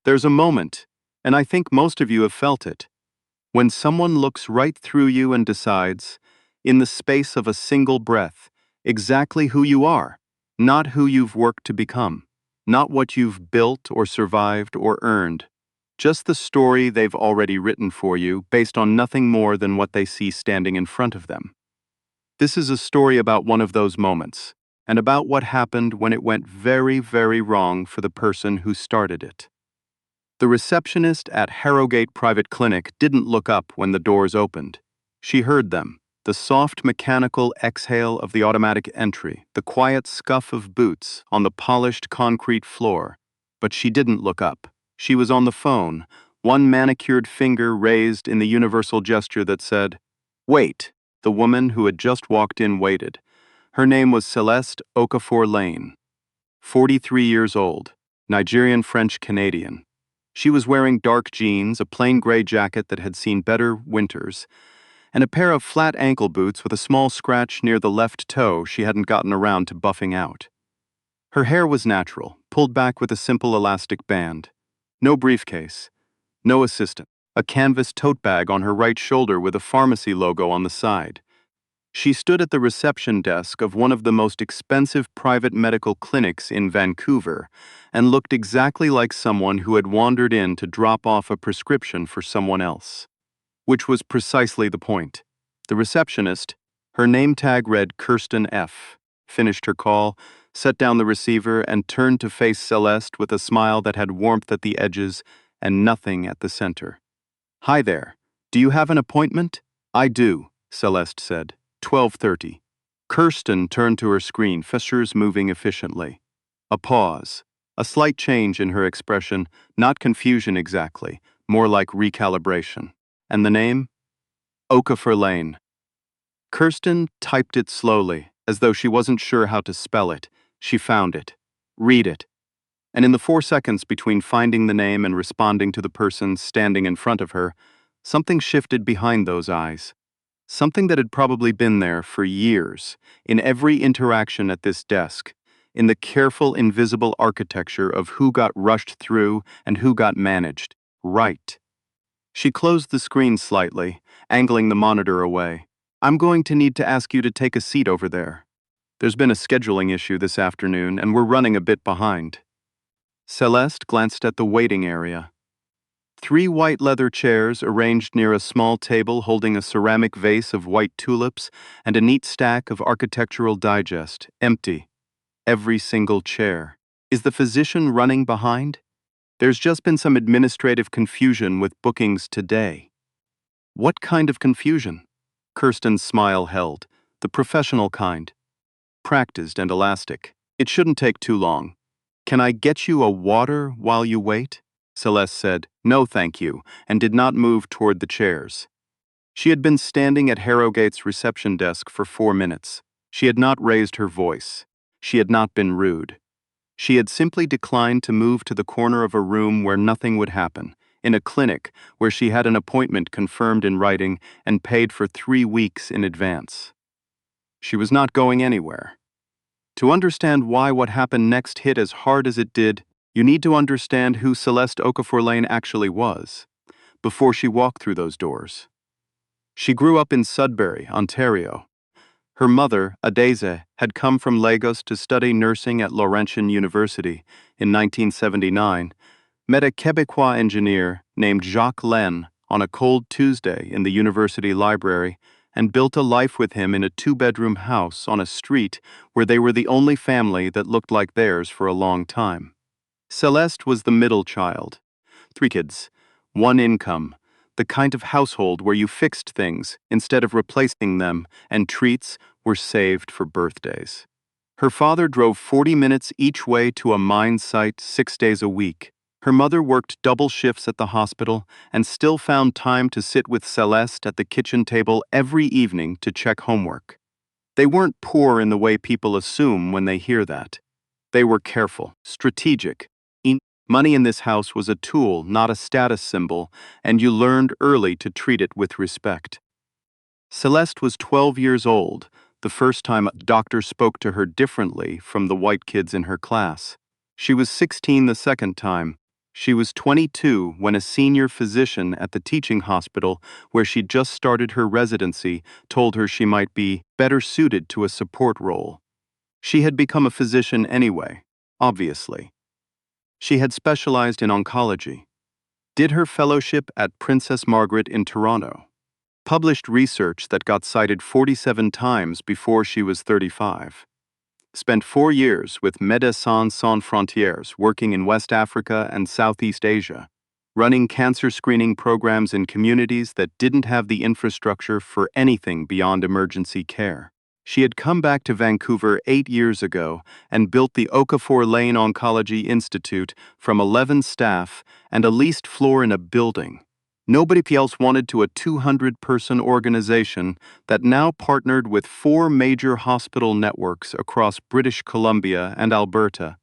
There's a moment, and I think most of you have felt it, when someone looks right through you and decides, in the space of a single breath, exactly who you are, not who you've worked to become, not what you've built or survived or earned, just the story they've already written for you based on nothing more than what they see standing in front of them. This is a story about one of those moments, and about what happened when it went very, very wrong for the person who started it. The receptionist at Harrogate Private Clinic didn't look up when the doors opened. She heard them, the soft mechanical exhale of the automatic entry, the quiet scuff of boots on the polished concrete floor. But she didn't look up. She was on the phone, one manicured finger raised in the universal gesture that said, "Wait." The woman who had just walked in waited. Her name was Celeste Okafor Lane, 43 years old, Nigerian French-Canadian. She was wearing dark jeans, a plain gray jacket that had seen better winters, and a pair of flat ankle boots with a small scratch near the left toe she hadn't gotten around to buffing out. Her hair was natural, pulled back with a simple elastic band. No briefcase, no assistant, a canvas tote bag on her right shoulder with a pharmacy logo on the side. She stood at the reception desk of one of the most expensive private medical clinics in Vancouver and looked exactly like someone who had wandered in to drop off a prescription for someone else. Which was precisely the point. The receptionist, her name tag read Kirsten F., finished her call, set down the receiver, and turned to face Celeste with a smile that had warmth at the edges and nothing at the center. "Hi there. Do you have an appointment?" "I do," Celeste said. 12:30. Kirsten turned to her screen, fingers moving efficiently. A pause. A slight change in her expression, not confusion exactly, more like recalibration. "And the name?" "Okafor Lane." Kirsten typed it slowly, as though she wasn't sure how to spell it. She found it. "Read it." And in the 4 seconds between finding the name and responding to the person standing in front of her, something shifted behind those eyes. Something that had probably been there for years, in every interaction at this desk, in the careful, invisible architecture of who got rushed through and who got managed. Right. She closed the screen slightly, angling the monitor away. "I'm going to need to ask you to take a seat over there. There's been a scheduling issue this afternoon, and we're running a bit behind." Celeste glanced at the waiting area. 3 white leather chairs arranged near a small table holding a ceramic vase of white tulips and a neat stack of Architectural Digest, empty. Every single chair. Is the physician running behind? There's just been some administrative confusion with bookings today. What kind of confusion? Kirsten's smile held, the professional kind. Practiced and elastic. "It shouldn't take too long. Can I get you a water while you wait?" Celeste said, "No thank you," and did not move toward the chairs. She had been standing at Harrogate's reception desk for 4 minutes. She had not raised her voice. She had not been rude. She had simply declined to move to the corner of a room where nothing would happen, in a clinic where she had an appointment confirmed in writing and paid for 3 weeks in advance. She was not going anywhere. To understand why what happened next hit as hard as it did, you need to understand who Celeste Okafor Lane actually was, before she walked through those doors. She grew up in Sudbury, Ontario. Her mother, Adeze, had come from Lagos to study nursing at Laurentian University in 1979, met a Quebecois engineer named Jacques Len on a cold Tuesday in the university library, and built a life with him in a 2-bedroom house on a street where they were the only family that looked like theirs for a long time. Celeste was the middle child. 3 kids, 1 income, the kind of household where you fixed things instead of replacing them, and treats were saved for birthdays. Her father drove 40 minutes each way to a mine site 6 days a week. Her mother worked double shifts at the hospital and still found time to sit with Celeste at the kitchen table every evening to check homework. They weren't poor in the way people assume when they hear that. They were careful, strategic. Money in this house was a tool, not a status symbol, and you learned early to treat it with respect. Celeste was 12 years old, the first time a doctor spoke to her differently from the white kids in her class. She was 16 the second time. She was 22 when a senior physician at the teaching hospital where she'd just started her residency told her she might be better suited to a support role. She had become a physician anyway, obviously. She had specialized in oncology, did her fellowship at Princess Margaret in Toronto, published research that got cited 47 times before she was 35. Spent 4 years with Médecins Sans Frontières working in West Africa and Southeast Asia, running cancer screening programs in communities that didn't have the infrastructure for anything beyond emergency care. She had come back to Vancouver 8 years ago and built the Okafor Lane Oncology Institute from 11 staff and a leased floor in a building. Nobody else wanted to a 200-person organization that now partnered with 4 major hospital networks across British Columbia and Alberta.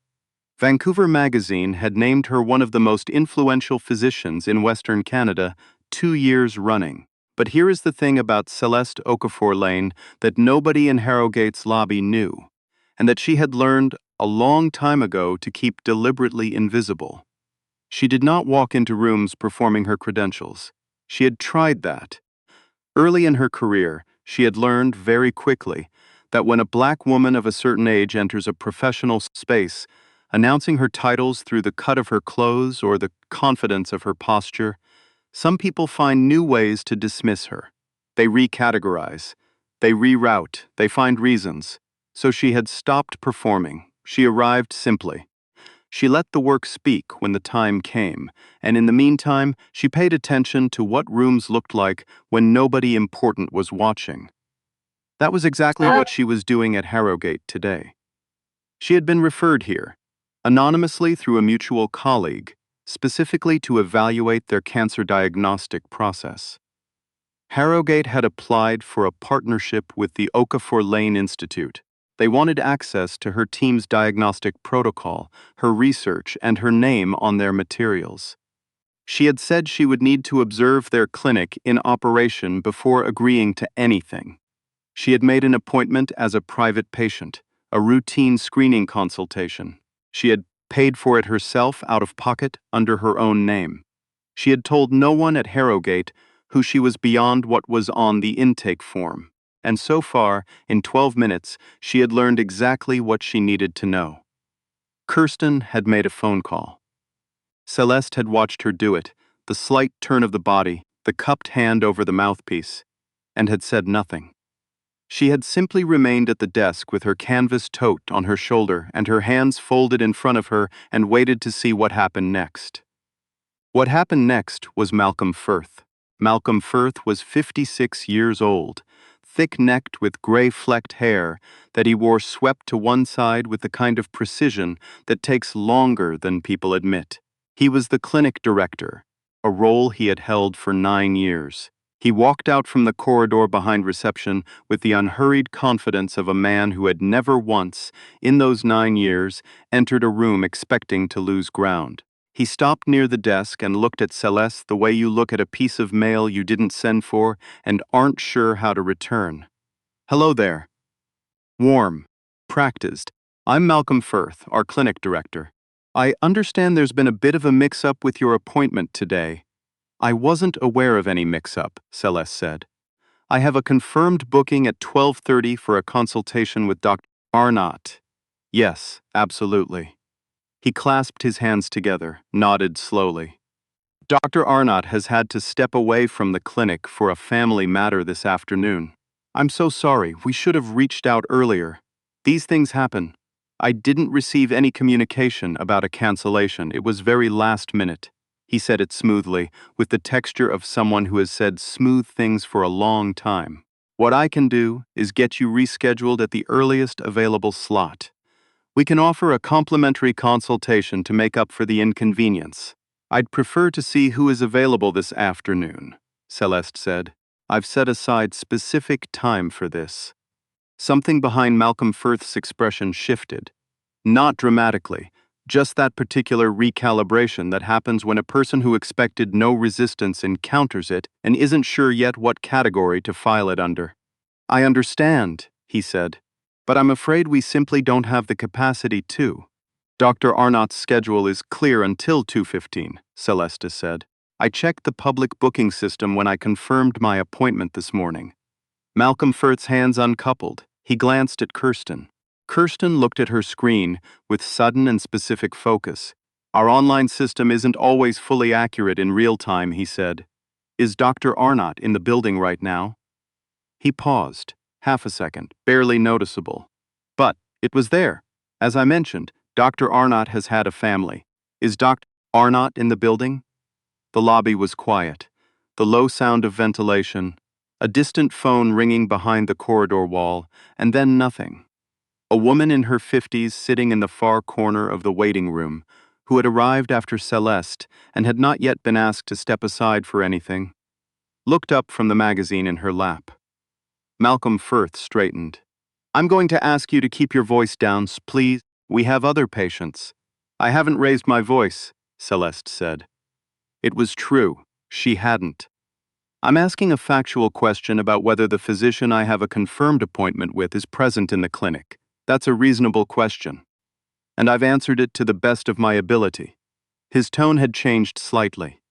Vancouver Magazine had named her one of the most influential physicians in Western Canada 2 years running. But here is the thing about Celeste Okafor Lane that nobody in Harrogatel's lobby knew, and that she had learned a long time ago to keep deliberately invisible. She did not walk into rooms performing her credentials. She had tried that. Early in her career, she had learned very quickly that when a black woman of a certain age enters a professional space, announcing her titles through the cut of her clothes or the confidence of her posture, some people find new ways to dismiss her. They recategorize, they reroute, they find reasons. So she had stopped performing. She arrived simply. She let the work speak when the time came, and in the meantime, she paid attention to what rooms looked like when nobody important was watching. That was exactly what she was doing at Harrogate today. She had been referred here, anonymously through a mutual colleague, specifically to evaluate their cancer diagnostic process. Harrogate had applied for a partnership with the Okafor Lane Institute. They wanted access to her team's diagnostic protocol, her research, and her name on their materials. She had said she would need to observe their clinic in operation before agreeing to anything. She had made an appointment as a private patient, a routine screening consultation. She had paid for it herself out of pocket under her own name. She had told no one at Harrogate who she was beyond what was on the intake form. And so far, in 12 minutes, she had learned exactly what she needed to know. Kirsten had made a phone call. Celeste had watched her do it, the slight turn of the body, the cupped hand over the mouthpiece, and had said nothing. She had simply remained at the desk with her canvas tote on her shoulder and her hands folded in front of her and waited to see what happened next. What happened next was Malcolm Firth. Malcolm Firth was 56 years old, thick-necked with gray-flecked hair that he wore swept to one side with the kind of precision that takes longer than people admit. He was the clinic director, a role he had held for 9 years. He walked out from the corridor behind reception with the unhurried confidence of a man who had never once, in those 9 years, entered a room expecting to lose ground. He stopped near the desk and looked at Celeste the way you look at a piece of mail you didn't send for and aren't sure how to return. "Hello there." Warm. Practiced. "I'm Malcolm Firth, our clinic director. I understand there's been a bit of a mix-up with your appointment today." "I wasn't aware of any mix-up," Celeste said. "I have a confirmed booking at 12:30 for a consultation with Dr. Arnott." "Yes, absolutely." He clasped his hands together, nodded slowly. "Dr. Arnott has had to step away from the clinic for a family matter this afternoon. I'm so sorry, we should have reached out earlier. These things happen. I didn't receive any communication about a cancellation. It was very last minute." He said it smoothly, with the texture of someone who has said smooth things for a long time. "What I can do is get you rescheduled at the earliest available slot. We can offer a complimentary consultation to make up for the inconvenience. I'd prefer to see who is available this afternoon," Celeste said. "I've set aside specific time for this." Something behind Malcolm Firth's expression shifted. Not dramatically, just that particular recalibration that happens when a person who expected no resistance encounters it and isn't sure yet what category to file it under. "I understand," he said, "but I'm afraid we simply don't have the capacity to." Dr. Arnott's schedule is clear until 2:15, Celeste said. I checked the public booking system when I confirmed my appointment this morning. Malcolm Firth's hands uncoupled. He glanced at Kirsten. Kirsten looked at her screen with sudden and specific focus. Our online system isn't always fully accurate in real time, he said. Is Dr. Arnott in the building right now? He paused, half a second, barely noticeable. But it was there. As I mentioned, Dr. Arnott has had a family. Is Dr. Arnott in the building? The lobby was quiet. The low sound of ventilation, a distant phone ringing behind the corridor wall, and then nothing. A woman in her 50s sitting in the far corner of the waiting room, who had arrived after Celeste and had not yet been asked to step aside for anything, looked up from the magazine in her lap. Malcolm Firth straightened. I'm going to ask you to keep your voice down, please. We have other patients. I haven't raised my voice, Celeste said. It was true. She hadn't. I'm asking a factual question about whether the physician I have a confirmed appointment with is present in the clinic. That's a reasonable question. And I've answered it to the best of my ability. His tone had changed slightly.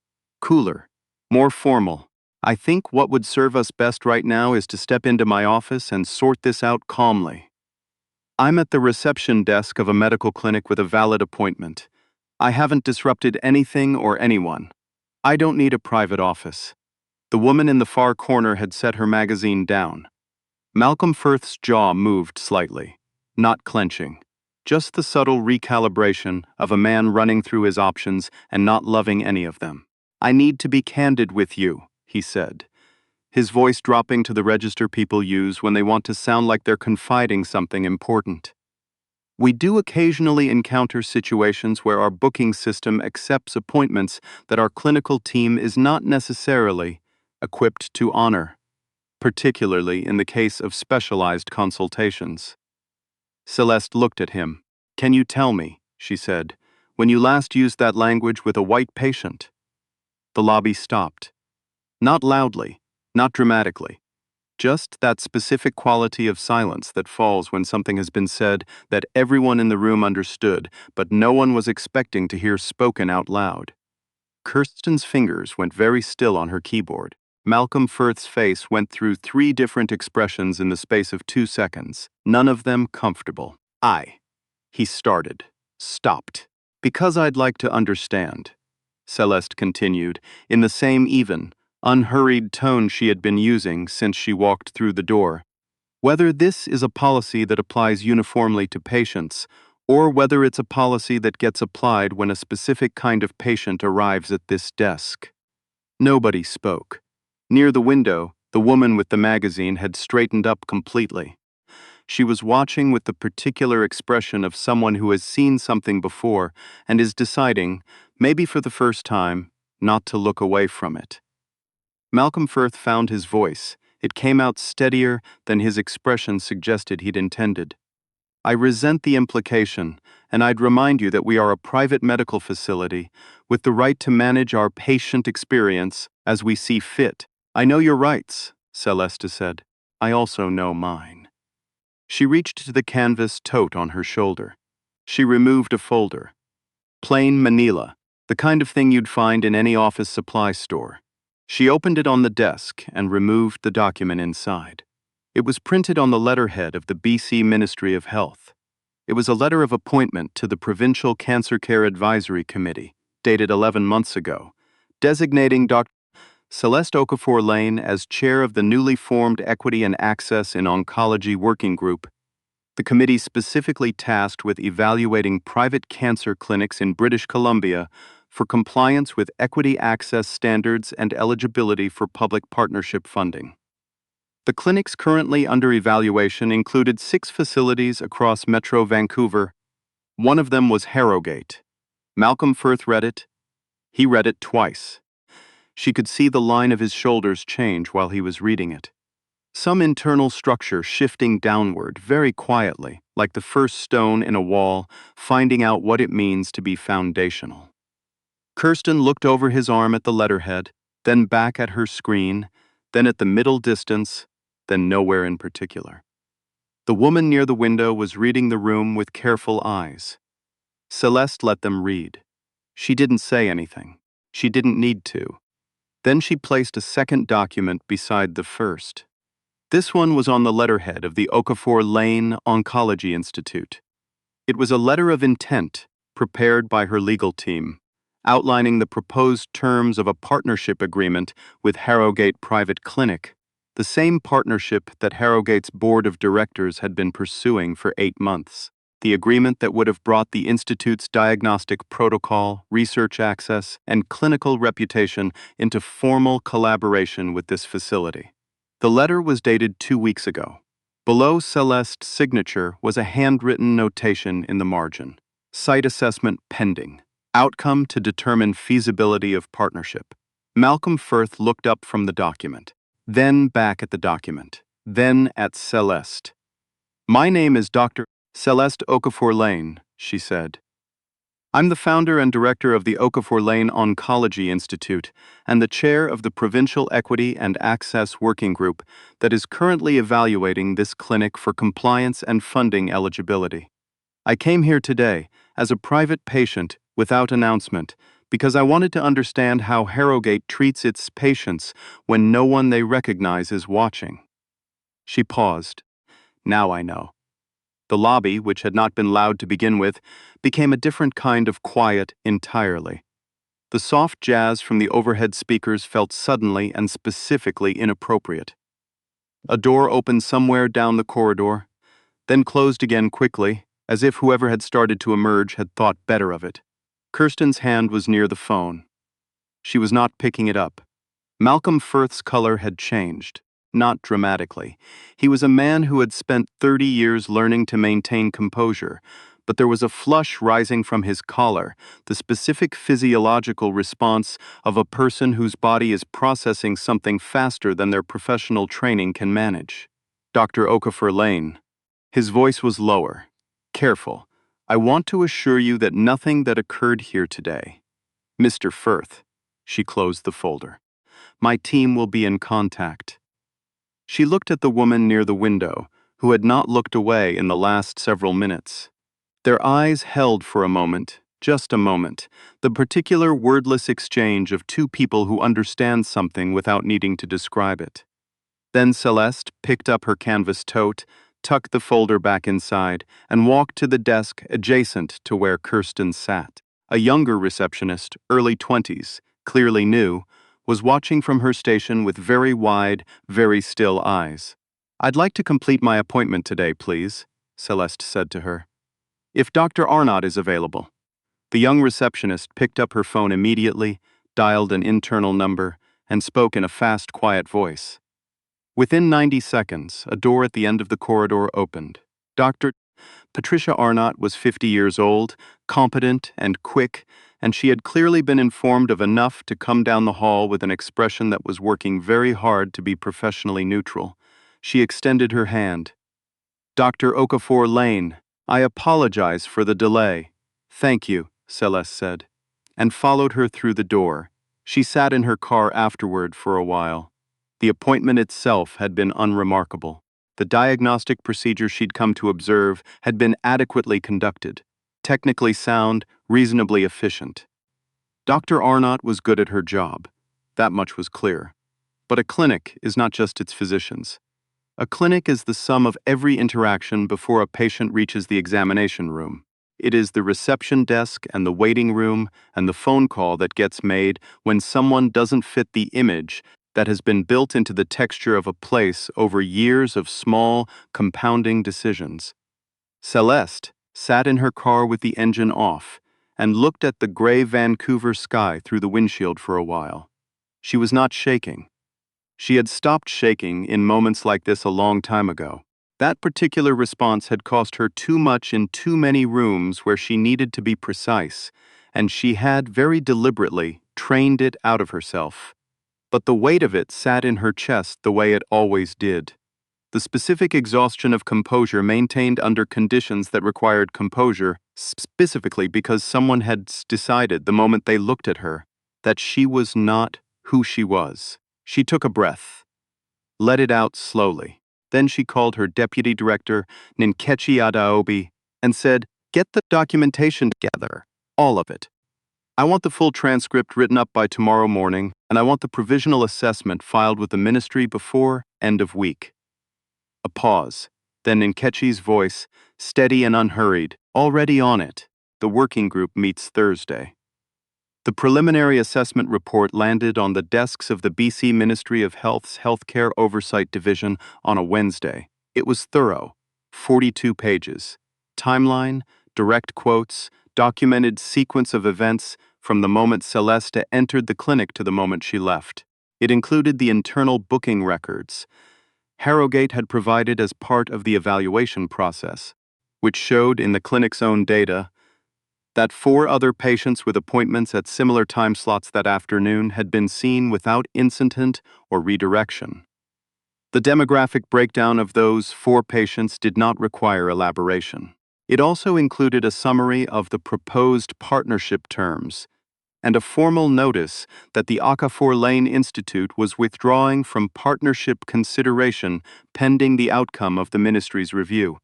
Cooler. More formal. I think what would serve us best right now is to step into my office and sort this out calmly. I'm at the reception desk of a medical clinic with a valid appointment. I haven't disrupted anything or anyone. I don't need a private office. The woman in the far corner had set her magazine down. Malcolm Firth's jaw moved slightly, not clenching. Just the subtle recalibration of a man running through his options and not loving any of them. I need to be candid with you, he said, his voice dropping to the register people use when they want to sound like they're confiding something important. We do occasionally encounter situations where our booking system accepts appointments that our clinical team is not necessarily equipped to honor, particularly in the case of specialized consultations. Celeste looked at him. Can you tell me, she said, when you last used that language with a white patient? The lobby stopped. Not loudly, not dramatically. Just that specific quality of silence that falls when something has been said that everyone in the room understood, but no one was expecting to hear spoken out loud. Kirsten's fingers went very still on her keyboard. Malcolm Firth's face went through 3 different expressions in the space of 2 seconds, none of them comfortable. He started, stopped. Because I'd like to understand, Celeste continued, in the same even, unhurried tone she had been using since she walked through the door, whether this is a policy that applies uniformly to patients, or whether it's a policy that gets applied when a specific kind of patient arrives at this desk. Nobody spoke. Near the window, the woman with the magazine had straightened up completely. She was watching with the particular expression of someone who has seen something before and is deciding, maybe for the first time, not to look away from it. Malcolm Firth found his voice. It came out steadier than his expression suggested he'd intended. I resent the implication, and I'd remind you that we are a private medical facility with the right to manage our patient experience as we see fit. I know your rights, Celeste said. I also know mine. She reached to the canvas tote on her shoulder. She removed a folder. Plain manila, the kind of thing you'd find in any office supply store. She opened it on the desk and removed the document inside. It was printed on the letterhead of the BC Ministry of Health. It was a letter of appointment to the Provincial Cancer Care Advisory Committee, dated 11 months ago, designating Dr. Celeste Okafor Lane as chair of the newly formed Equity and Access in Oncology Working Group. The committee specifically tasked with evaluating private cancer clinics in British Columbia for compliance with equity access standards and eligibility for public partnership funding. The clinics currently under evaluation included 6 facilities across Metro Vancouver. One of them was Harrogate. Malcolm Firth read it. He read it twice. She could see the line of his shoulders change while he was reading it. Some internal structure shifting downward very quietly, like the first stone in a wall, finding out what it means to be foundational. Kirsten looked over his arm at the letterhead, then back at her screen, then at the middle distance, then nowhere in particular. The woman near the window was reading the room with careful eyes. Celeste let them read. She didn't say anything. She didn't need to. Then she placed a second document beside the first. This one was on the letterhead of the Okafor Lane Oncology Institute. It was a letter of intent prepared by her legal team, outlining the proposed terms of a partnership agreement with Harrogate Private Clinic, the same partnership that Harrogate's board of directors had been pursuing for 8 months. The agreement that would have brought the Institute's diagnostic protocol, research access, and clinical reputation into formal collaboration with this facility. The letter was dated 2 weeks ago. Below Celeste's signature was a handwritten notation in the margin. Site assessment pending. Outcome to determine feasibility of partnership. Malcolm Firth looked up from the document, then back at the document, then at Celeste. "My name is Dr. Celeste Okafor Lane," she said. "I'm the founder and director of the Okafor Lane Oncology Institute and the chair of the Provincial Equity and Access Working Group that is currently evaluating this clinic for compliance and funding eligibility. I came here today as a private patient without announcement because I wanted to understand how Harrogate treats its patients when no one they recognize is watching." She paused. "Now I know." The lobby, which had not been loud to begin with, became a different kind of quiet entirely. The soft jazz from the overhead speakers felt suddenly and specifically inappropriate. A door opened somewhere down the corridor, then closed again quickly, as if whoever had started to emerge had thought better of it. Kirsten's hand was near the phone. She was not picking it up. Malcolm Firth's color had changed. Not dramatically. He was a man who had spent 30 years learning to maintain composure, but there was a flush rising from his collar, the specific physiological response of a person whose body is processing something faster than their professional training can manage. "Dr. Okafor Lane." His voice was lower, careful. "I want to assure you that nothing that occurred here today." "Mr. Firth." She closed the folder. "My team will be in contact." She looked at the woman near the window, who had not looked away in the last several minutes. Their eyes held for a moment, just a moment, the particular wordless exchange of two people who understand something without needing to describe it. Then Celeste picked up her canvas tote, tucked the folder back inside, and walked to the desk adjacent to where Kirsten sat. A younger receptionist, early 20s, clearly new, was watching from her station with very wide, very still eyes. "I'd like to complete my appointment today, please," Celeste said to her. "If Dr. Arnott is available." The young receptionist picked up her phone immediately, dialed an internal number, and spoke in a fast, quiet voice. Within 90 seconds, a door at the end of the corridor opened. Dr. Patricia Arnott was 50 years old, competent and quick, and she had clearly been informed of enough to come down the hall with an expression that was working very hard to be professionally neutral. She extended her hand. "Dr. Okafor Lane, I apologize for the delay." "Thank you," Celeste said, and followed her through the door. She sat in her car afterward for a while. The appointment itself had been unremarkable. The diagnostic procedure she'd come to observe had been adequately conducted, technically sound, reasonably efficient. Dr. Arnott was good at her job. That much was clear. But a clinic is not just its physicians. A clinic is the sum of every interaction before a patient reaches the examination room. It is the reception desk and the waiting room and the phone call that gets made when someone doesn't fit the image that has been built into the texture of a place over years of small, compounding decisions. Celeste sat in her car with the engine off and looked at the gray Vancouver sky through the windshield for a while. She was not shaking. She had stopped shaking in moments like this a long time ago. That particular response had cost her too much in too many rooms where she needed to be precise, and she had very deliberately trained it out of herself. But the weight of it sat in her chest the way it always did. The specific exhaustion of composure maintained under conditions that required composure, specifically because someone had decided the moment they looked at her that she was not who she was. She took a breath, let it out slowly. Then she called her deputy director, Ninkechi Adaobi, and said, Get the documentation together, all of it. I want the full transcript written up by tomorrow morning, and I want the provisional assessment filed with the ministry before end of week. A pause. Then Nkechi's voice, steady and unhurried, already on it. The working group meets Thursday. The preliminary assessment report landed on the desks of the BC Ministry of Health's Healthcare Oversight Division on a Wednesday. It was thorough, 42 pages. Timeline, direct quotes, documented sequence of events from the moment Celeste entered the clinic to the moment she left. It included the internal booking records Harrogate had provided as part of the evaluation process, which showed in the clinic's own data that 4 other patients with appointments at similar time slots that afternoon had been seen without incident or redirection. The demographic breakdown of those 4 patients did not require elaboration. It also included a summary of the proposed partnership terms and a formal notice that the Okafor Lane Institute was withdrawing from partnership consideration pending the outcome of the ministry's review.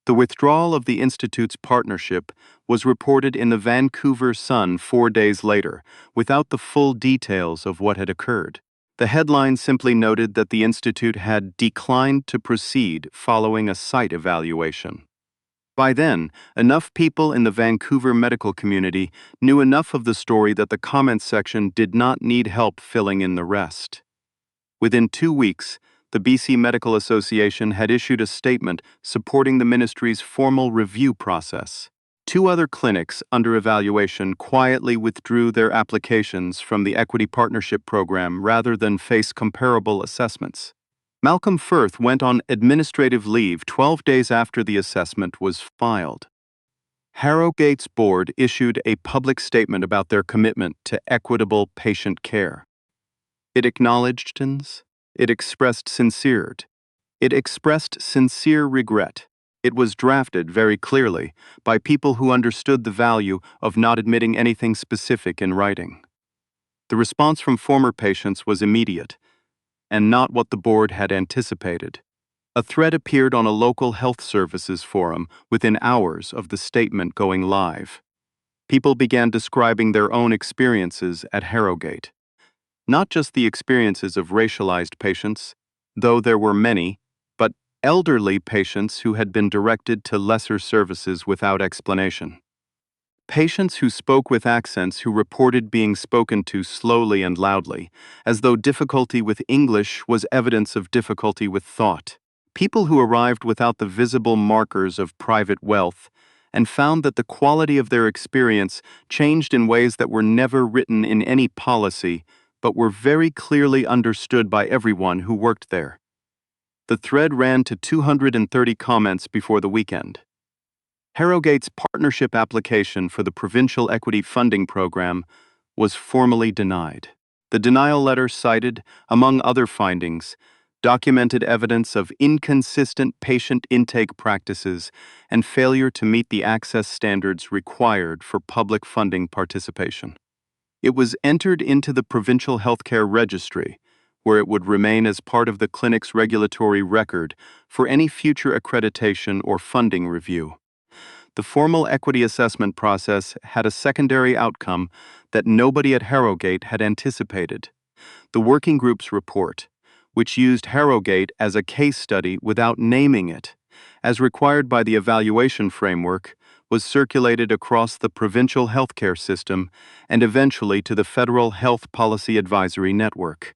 The withdrawal of the Institute's partnership was reported in the Vancouver Sun 4 days later, without the full details of what had occurred. The headline simply noted that the Institute had declined to proceed following a site evaluation. By then, enough people in the Vancouver medical community knew enough of the story that the comments section did not need help filling in the rest. Within 2 weeks, the BC Medical Association had issued a statement supporting the ministry's formal review process. 2 other clinics under evaluation quietly withdrew their applications from the Equity Partnership Program rather than face comparable assessments. Malcolm Firth went on administrative leave 12 days after the assessment was filed. Harrogate's board issued a public statement about their commitment to equitable patient care. It acknowledged it expressed sincere regret. It was drafted very clearly by people who understood the value of not admitting anything specific in writing. The response from former patients was immediate, and not what the board had anticipated. A thread appeared on a local health services forum within hours of the statement going live. People began describing their own experiences at Harrogate. Not just the experiences of racialized patients, though there were many, but elderly patients who had been directed to lesser services without explanation. Patients who spoke with accents who reported being spoken to slowly and loudly, as though difficulty with English was evidence of difficulty with thought. People who arrived without the visible markers of private wealth and found that the quality of their experience changed in ways that were never written in any policy, but were very clearly understood by everyone who worked there. The thread ran to 230 comments before the weekend. Harrogate's partnership application for the Provincial Equity Funding Program was formally denied. The denial letter cited, among other findings, documented evidence of inconsistent patient intake practices and failure to meet the access standards required for public funding participation. It was entered into the Provincial Healthcare Registry, where it would remain as part of the clinic's regulatory record for any future accreditation or funding review. The formal equity assessment process had a secondary outcome that nobody at Harrogate had anticipated. The working group's report, which used Harrogate as a case study without naming it, as required by the evaluation framework, was circulated across the provincial healthcare system and eventually to the Federal Health Policy Advisory Network.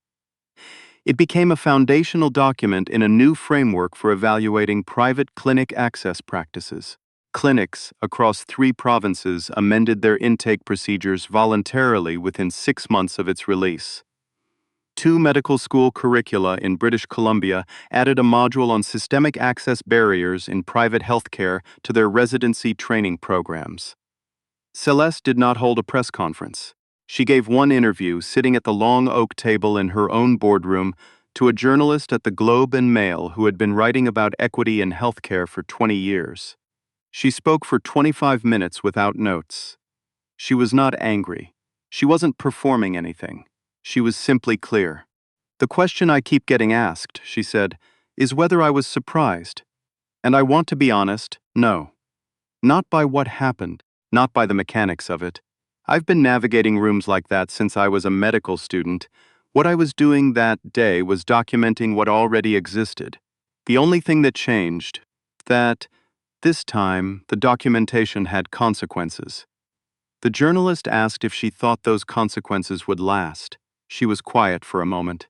It became a foundational document in a new framework for evaluating private clinic access practices. Clinics across 3 provinces amended their intake procedures voluntarily within 6 months of its release. 2 medical school curricula in British Columbia added a module on systemic access barriers in private healthcare to their residency training programs. Celeste did not hold a press conference. She gave one interview sitting at the long oak table in her own boardroom to a journalist at the Globe and Mail who had been writing about equity in healthcare for 20 years. She spoke for 25 minutes without notes. She was not angry. She wasn't performing anything. She was simply clear. "The question I keep getting asked," she said, "is whether I was surprised. And I want to be honest, no. Not by what happened, not by the mechanics of it. I've been navigating rooms like that since I was a medical student. What I was doing that day was documenting what already existed. The only thing that changed, that this time the documentation had consequences. The journalist asked if she thought those consequences would last. She was quiet for a moment.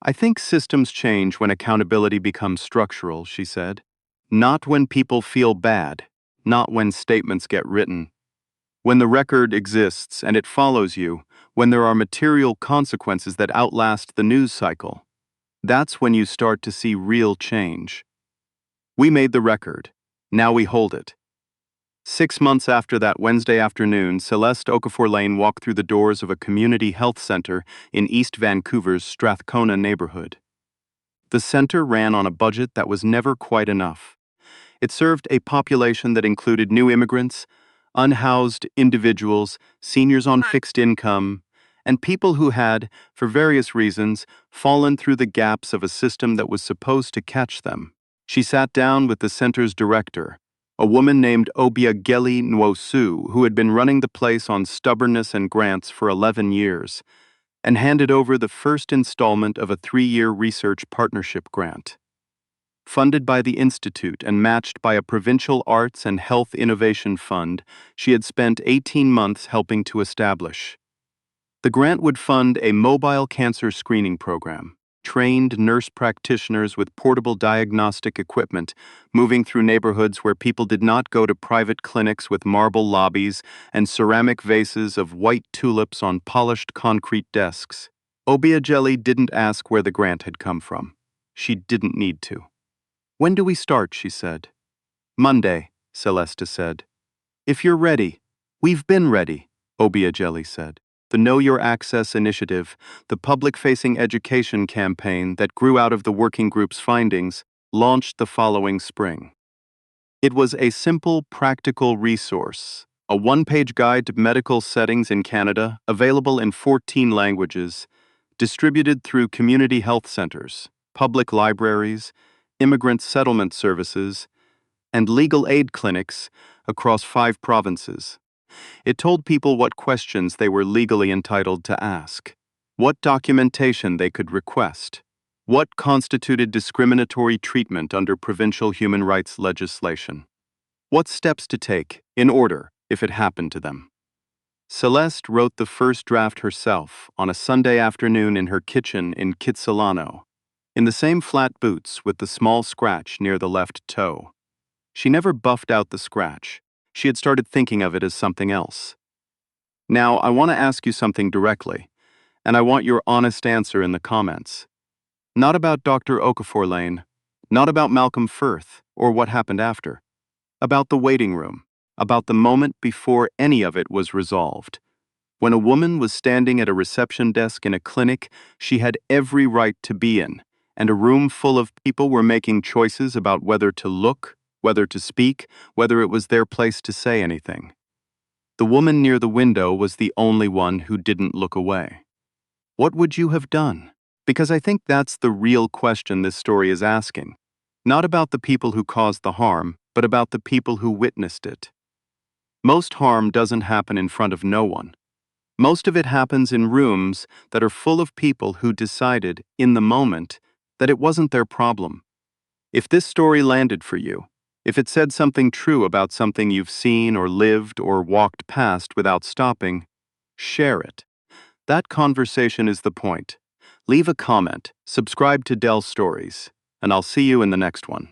I think systems change when accountability becomes structural, she said. Not when people feel bad, not when statements get written. When the record exists and it follows you, when there are material consequences that outlast the news cycle, that's when you start to see real change. We made the record. Now we hold it. 6 months after that Wednesday afternoon, Celeste Okafor-Lane walked through the doors of a community health center in East Vancouver's Strathcona neighborhood. The center ran on a budget that was never quite enough. It served a population that included new immigrants, unhoused individuals, seniors on fixed income, and people who had, for various reasons, fallen through the gaps of a system that was supposed to catch them. She sat down with the center's director, a woman named Obiageli Nwosu, who had been running the place on stubbornness and grants for 11 years, and handed over the first installment of a 3-year research partnership grant. Funded by the Institute and matched by a provincial arts and health innovation fund, she had spent 18 months helping to establish. The grant would fund a mobile cancer screening program, trained nurse practitioners with portable diagnostic equipment, moving through neighborhoods where people did not go to private clinics with marble lobbies and ceramic vases of white tulips on polished concrete desks. Obiageli didn't ask where the grant had come from. She didn't need to. "When do we start?" she said. "Monday," Celeste said. "If you're ready." "We've been ready," Obiageli said. The Know Your Access initiative, the public-facing education campaign that grew out of the working group's findings, launched the following spring. It was a simple, practical resource, a one-page guide to medical settings in Canada, available in 14 languages, distributed through community health centers, public libraries, immigrant settlement services, and legal aid clinics across 5 provinces. It told people what questions they were legally entitled to ask, what documentation they could request, what constituted discriminatory treatment under provincial human rights legislation, what steps to take, in order, if it happened to them. Celeste wrote the first draft herself on a Sunday afternoon in her kitchen in Kitsilano, in the same flat boots with the small scratch near the left toe. She never buffed out the scratch. She had started thinking of it as something else. Now, I want to ask you something directly, and I want your honest answer in the comments. Not about Dr. Okafor-Lane, not about Malcolm Firth or what happened after. About the waiting room, about the moment before any of it was resolved. When a woman was standing at a reception desk in a clinic she had every right to be in, and a room full of people were making choices about whether to look, whether to speak, whether it was their place to say anything. The woman near the window was the only one who didn't look away. What would you have done? Because I think that's the real question this story is asking. Not about the people who caused the harm, but about the people who witnessed it. Most harm doesn't happen in front of no one. Most of it happens in rooms that are full of people who decided, in the moment, that it wasn't their problem. If this story landed for you, if it said something true about something you've seen or lived or walked past without stopping, share it. That conversation is the point. Leave a comment, subscribe to DELL Stories, and I'll see you in the next one.